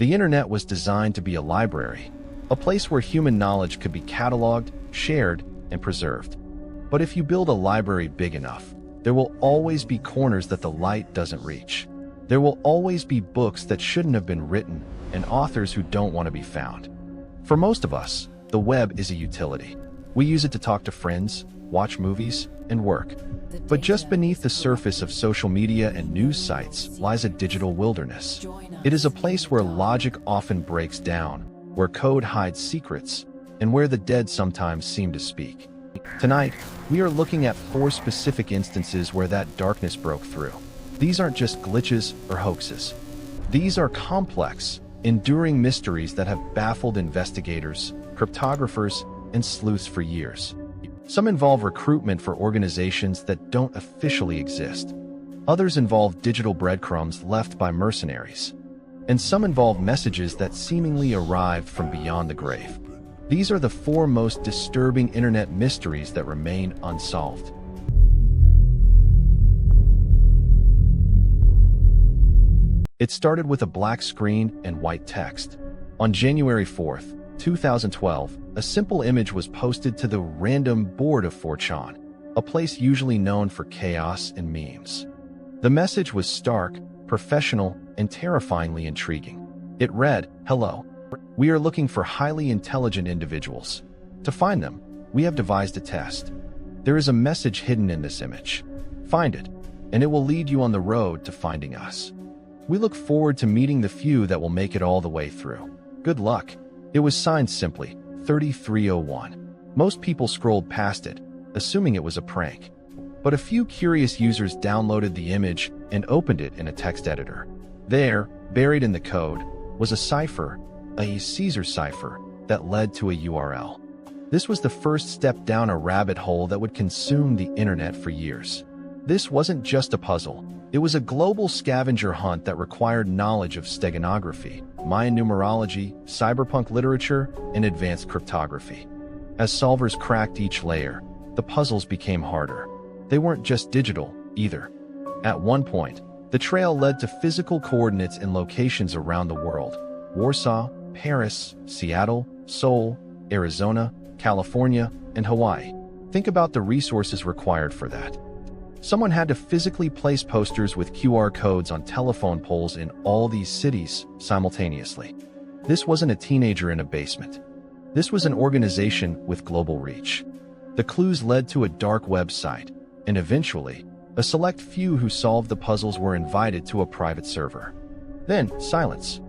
The internet was designed to be a library, a place where human knowledge could be cataloged, shared, and preserved. But if you build a library big enough, there will always be corners that the light doesn't reach. There will always be books that shouldn't have been written and authors who don't want to be found. For most of us, the web is a utility. We use it to talk to friends, watch movies, and work. But just beneath the surface of social media and news sites lies a digital wilderness. It is a place where logic often breaks down, where code hides secrets, and where the dead sometimes seem to speak. Tonight, we are looking at 4 specific instances where that darkness broke through. These aren't just glitches or hoaxes. These are complex, enduring mysteries that have baffled investigators, cryptographers, and sleuths for years. Some involve recruitment for organizations that don't officially exist. Others involve digital breadcrumbs left by mercenaries. And some involve messages that seemingly arrived from beyond the grave. These are the 4 most disturbing internet mysteries that remain unsolved. It started with a black screen and white text. On January 4th, 2012, a simple image was posted to the random board of 4chan, a place usually known for chaos and memes. The message was stark, professional, and terrifyingly intriguing. It read, "Hello. We are looking for highly intelligent individuals. To find them, we have devised a test. There is a message hidden in this image. Find it, and it will lead you on the road to finding us. We look forward to meeting the few that will make it all the way through. Good luck." It was signed simply, 3301. Most people scrolled past it, assuming it was a prank. But a few curious users downloaded the image and opened it in a text editor. There, buried in the code, was a cipher, a Caesar cipher, that led to a URL. This was the first step down a rabbit hole that would consume the internet for years. This wasn't just a puzzle. It was a global scavenger hunt that required knowledge of steganography, Mayan numerology, cyberpunk literature, and advanced cryptography. As solvers cracked each layer, the puzzles became harder. They weren't just digital, either. At one point, the trail led to physical coordinates in locations around the world: Warsaw, Paris, Seattle, Seoul, Arizona, California, and Hawaii. Think about the resources required for that. Someone had to physically place posters with QR codes on telephone poles in all these cities simultaneously. This wasn't a teenager in a basement. This was an organization with global reach. The clues led to a dark website, and eventually, a select few who solved the puzzles were invited to a private server. Then, silence.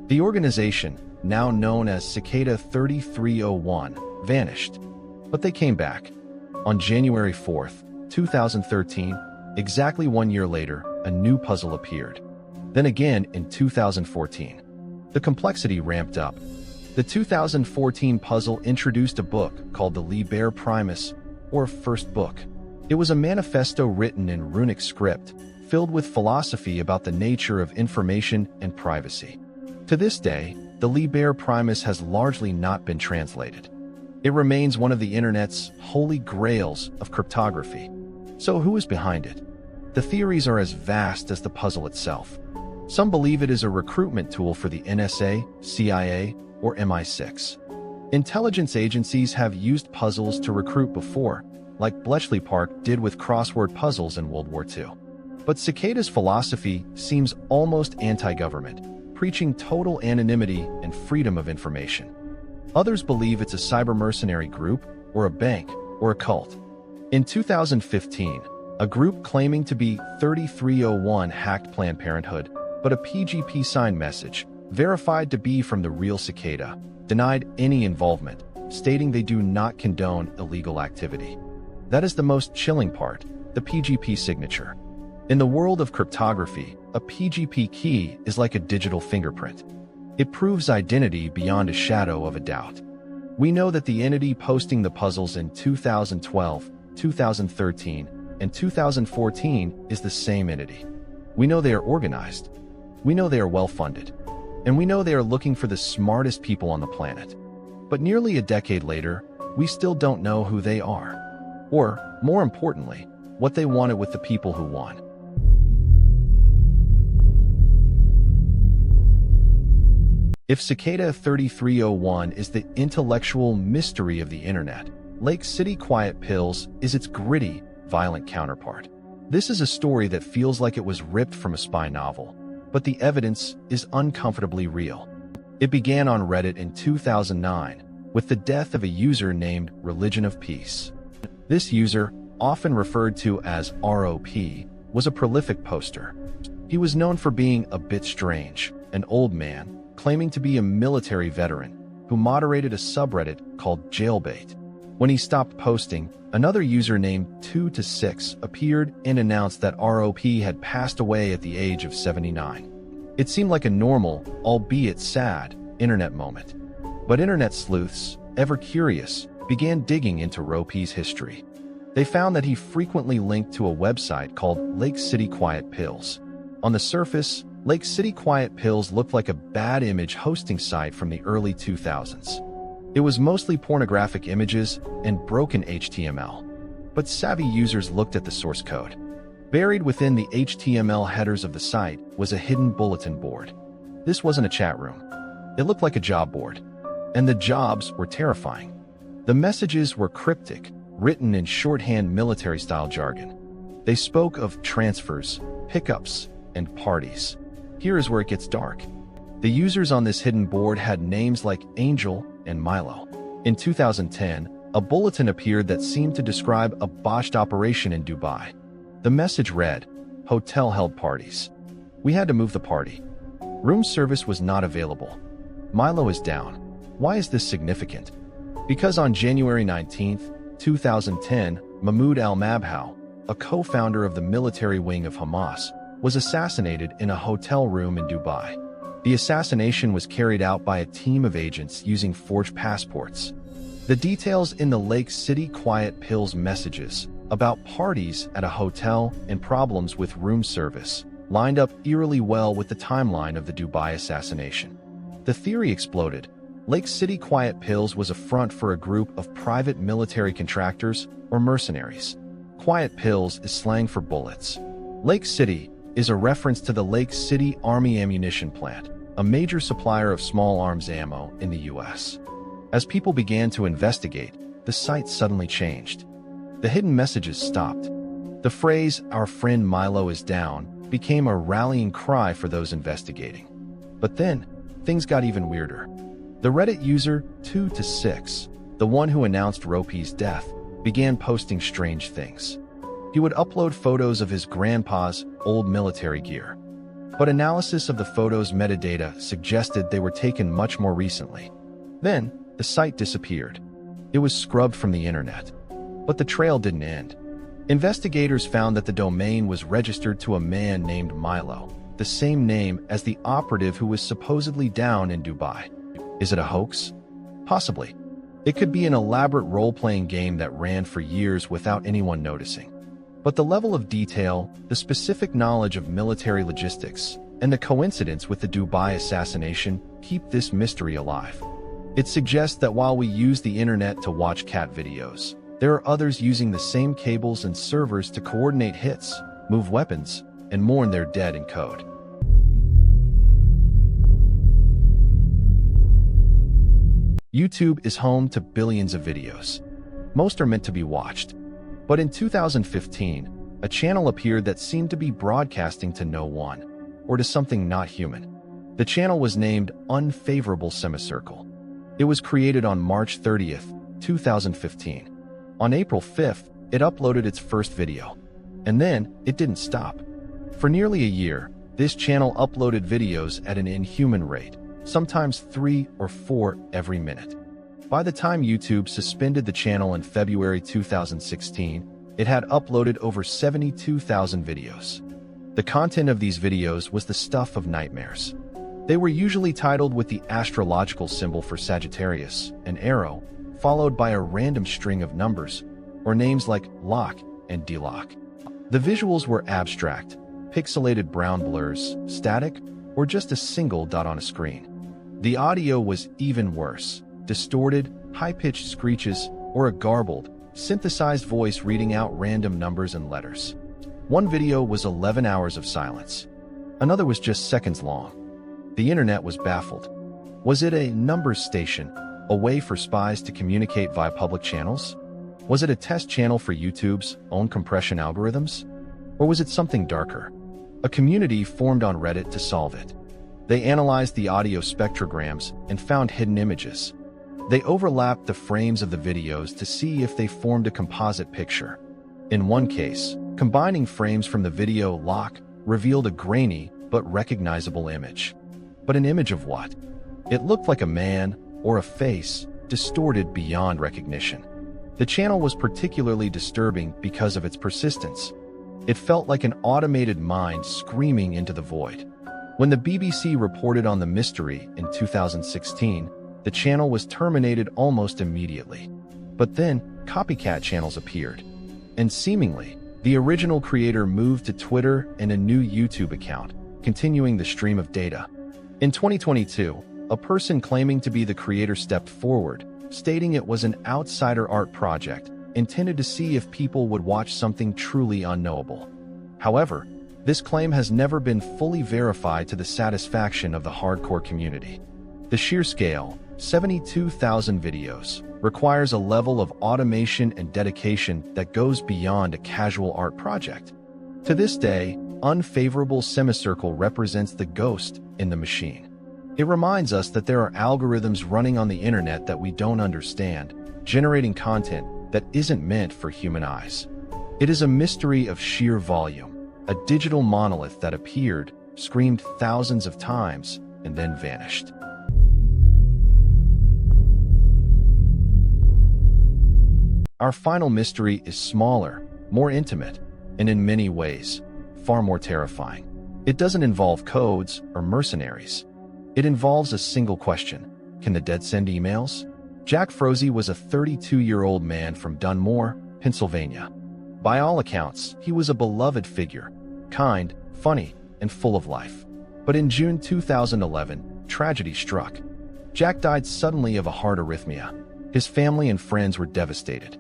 The organization, now known as Cicada 3301, vanished. But they came back. On January 4th, 2013, exactly 1 year later, a new puzzle appeared. Then again in 2014. The complexity ramped up. The 2014 puzzle introduced a book called the Liber Primus, or First Book. It was a manifesto written in runic script, filled with philosophy about the nature of information and privacy. To this day, the Liber Primus has largely not been translated. It remains one of the internet's holy grails of cryptography. So who is behind it? The theories are as vast as the puzzle itself. Some believe it is a recruitment tool for the NSA, CIA, or MI6. Intelligence agencies have used puzzles to recruit before, like Bletchley Park did with crossword puzzles in World War II. But Cicada's philosophy seems almost anti-government, preaching total anonymity and freedom of information. Others believe it's a cyber mercenary group, or a bank, or a cult. In 2015, a group claiming to be 3301 hacked Planned Parenthood, but a PGP signed message, verified to be from the real Cicada, denied any involvement, stating they do not condone illegal activity. That is the most chilling part, the PGP signature. In the world of cryptography, a PGP key is like a digital fingerprint. It proves identity beyond a shadow of a doubt. We know that the entity posting the puzzles in 2012, 2013, and 2014 is the same entity. We know they are organized. We know they are well-funded. And we know they are looking for the smartest people on the planet. But nearly a decade later, we still don't know who they are. Or, more importantly, what they wanted with the people who won. If Cicada 3301 is the intellectual mystery of the internet, Lake City Quiet Pills is its gritty, violent counterpart. This is a story that feels like it was ripped from a spy novel, but the evidence is uncomfortably real. It began on Reddit in 2009 with the death of a user named Religion of Peace. This user, often referred to as ROP, was a prolific poster. He was known for being a bit strange, an old man, claiming to be a military veteran, who moderated a subreddit called Jailbait. When he stopped posting, another user named 2-6 appeared and announced that ROP had passed away at the age of 79. It seemed like a normal, albeit sad, internet moment. But internet sleuths, ever curious, began digging into ROP's history. They found that he frequently linked to a website called Lake City Quiet Pills. On the surface, Lake City Quiet Pills looked like a bad image hosting site from the early 2000s. It was mostly pornographic images and broken HTML. But savvy users looked at the source code. Buried within the HTML headers of the site was a hidden bulletin board. This wasn't a chat room. It looked like a job board. And the jobs were terrifying. The messages were cryptic, written in shorthand military-style jargon. They spoke of transfers, pickups, and parties. Here is where it gets dark. The users on this hidden board had names like Angel and Milo. In 2010, a bulletin appeared that seemed to describe a botched operation in Dubai. The message read, "Hotel held parties. We had to move the party. Room service was not available. Milo is down. Why is this significant? Because on January 19, 2010, Mahmoud al-Mabhouh, a co-founder of the military wing of Hamas, was assassinated in a hotel room in Dubai. The assassination was carried out by a team of agents using forged passports. The details in the Lake City Quiet Pills messages about parties at a hotel and problems with room service lined up eerily well with the timeline of the Dubai assassination. The theory exploded. Lake City Quiet Pills was a front for a group of private military contractors or mercenaries. Quiet Pills is slang for bullets. Lake City is a reference to the Lake City Army Ammunition Plant, a major supplier of small arms ammo in the U.S. As people began to investigate, the site suddenly changed. The hidden messages stopped. The phrase, "Our friend Milo is down," became a rallying cry for those investigating. But then, things got even weirder. The Reddit user 2-6, the one who announced ROP's death, began posting strange things. He would upload photos of his grandpa's old military gear. But analysis of the photos' metadata suggested they were taken much more recently. Then, the site disappeared. It was scrubbed from the internet. But the trail didn't end. Investigators found that the domain was registered to a man named Milo, the same name as the operative who was supposedly down in Dubai. Is it a hoax? Possibly. It could be an elaborate role-playing game that ran for years without anyone noticing. But the level of detail, the specific knowledge of military logistics, and the coincidence with the Dubai assassination keep this mystery alive. It suggests that while we use the internet to watch cat videos, there are others using the same cables and servers to coordinate hits, move weapons, and mourn their dead in code. YouTube is home to billions of videos. Most are meant to be watched. But in 2015, a channel appeared that seemed to be broadcasting to no one, or to something not human. The channel was named Unfavorable Semicircle. It was created on March 30, 2015. On April 5th, it uploaded its first video. And then, it didn't stop. For nearly a year, this channel uploaded videos at an inhuman rate, sometimes 3 or 4 every minute. By the time YouTube suspended the channel in February 2016, it had uploaded over 72,000 videos. The content of these videos was the stuff of nightmares. They were usually titled with the astrological symbol for Sagittarius, an arrow, followed by a random string of numbers, or names like Lock and D-Lock. The visuals were abstract, pixelated brown blurs, static, or just a single dot on a screen. The audio was even worse. Distorted, high-pitched screeches, or a garbled, synthesized voice reading out random numbers and letters. One video was 11 hours of silence. Another was just seconds long. The internet was baffled. Was it a numbers station, a way for spies to communicate via public channels? Was it a test channel for YouTube's own compression algorithms? Or was it something darker? A community formed on Reddit to solve it. They analyzed the audio spectrograms and found hidden images. They overlapped the frames of the videos to see if they formed a composite picture. In one case, combining frames from the video lock revealed a grainy but recognizable image. But an image of what? It looked like a man or a face, distorted beyond recognition. The channel was particularly disturbing because of its persistence. It felt like an automated mind screaming into the void. When the BBC reported on the mystery in 2016, the channel was terminated almost immediately. But then, copycat channels appeared. And seemingly, the original creator moved to Twitter and a new YouTube account, continuing the stream of data. In 2022, a person claiming to be the creator stepped forward, stating it was an outsider art project, intended to see if people would watch something truly unknowable. However, this claim has never been fully verified to the satisfaction of the hardcore community. The sheer scale, 72,000 videos, requires a level of automation and dedication that goes beyond a casual art project. To this day, Unfavorable Semicircle represents the ghost in the machine. It reminds us that there are algorithms running on the internet that we don't understand, generating content that isn't meant for human eyes. It is a mystery of sheer volume, a digital monolith that appeared, screamed thousands of times, and then vanished. Our final mystery is smaller, more intimate, and in many ways, far more terrifying. It doesn't involve codes or mercenaries. It involves a single question. Can the dead send emails? Jack Froese was a 32-year-old man from Dunmore, Pennsylvania. By all accounts, he was a beloved figure, kind, funny, and full of life. But in June 2011, tragedy struck. Jack died suddenly of a heart arrhythmia. His family and friends were devastated.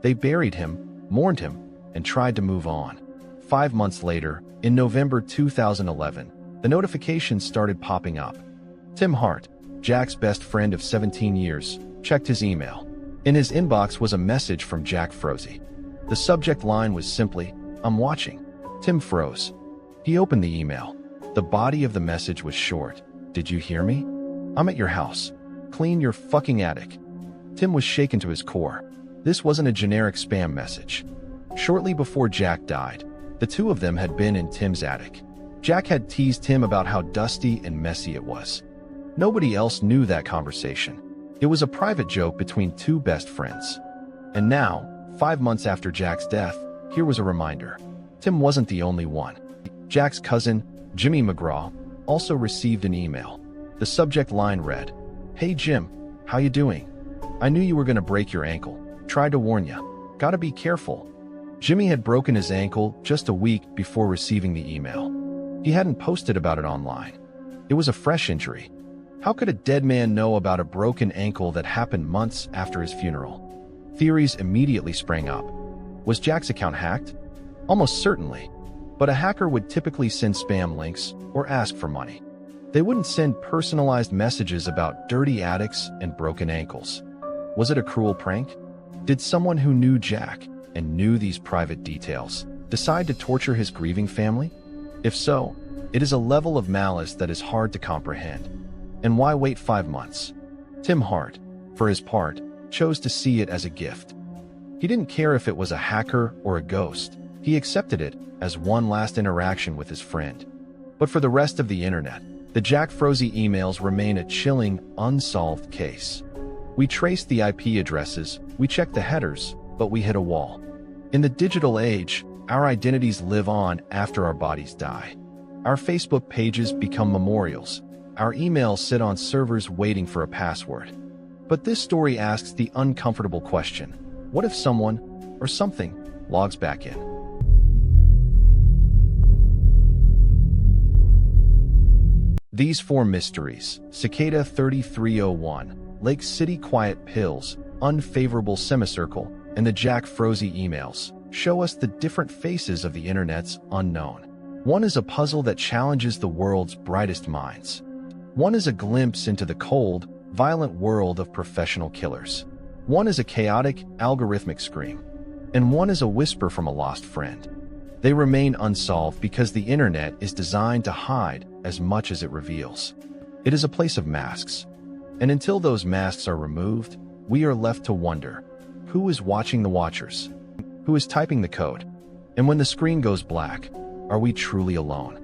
They buried him, mourned him, and tried to move on. 5 months later, in November 2011, the notifications started popping up. Tim Hart, Jack's best friend of 17 years, checked his email. In his inbox was a message from Jack Froese. The subject line was simply, "I'm watching." Tim froze. He opened the email. The body of the message was short. "Did you hear me? I'm at your house. Clean your fucking attic." Tim was shaken to his core. This wasn't a generic spam message. Shortly before Jack died, the two of them had been in Tim's attic. Jack had teased Tim about how dusty and messy it was. Nobody else knew that conversation. It was a private joke between two best friends. And now, 5 months after Jack's death, here was a reminder. Tim wasn't the only one. Jack's cousin, Jimmy McGraw, also received an email. The subject line read, "Hey Jim, how you doing? I knew you were gonna break your ankle. Tried to warn ya. Gotta be careful." Jimmy had broken his ankle just a week before receiving the email. He hadn't posted about it online. It was a fresh injury. How could a dead man know about a broken ankle that happened months after his funeral? Theories immediately sprang up. Was Jack's account hacked? Almost certainly. But a hacker would typically send spam links or ask for money. They wouldn't send personalized messages about dirty attics and broken ankles. Was it a cruel prank? Did someone who knew Jack and knew these private details decide to torture his grieving family? If so, it is a level of malice that is hard to comprehend. And why wait 5 months? Tim Hart, for his part, chose to see it as a gift. He didn't care if it was a hacker or a ghost. He accepted it as one last interaction with his friend. But for the rest of the internet, the Jack Froese emails remain a chilling, unsolved case. We traced the IP addresses, we checked the headers, but we hit a wall. In the digital age, our identities live on after our bodies die. Our Facebook pages become memorials. Our emails sit on servers waiting for a password. But this story asks the uncomfortable question: what if someone, or something, logs back in? These 4 mysteries, Cicada 3301, Lake City Quiet Pills, Unfavorable Semicircle, and the Jack Froese emails, show us the different faces of the internet's unknown. One is a puzzle that challenges the world's brightest minds. One is a glimpse into the cold, violent world of professional killers. One is a chaotic, algorithmic scream. And one is a whisper from a lost friend. They remain unsolved because the internet is designed to hide as much as it reveals. It is a place of masks. And until those masks are removed, we are left to wonder, who is watching the watchers? Who is typing the code? And when the screen goes black, are we truly alone?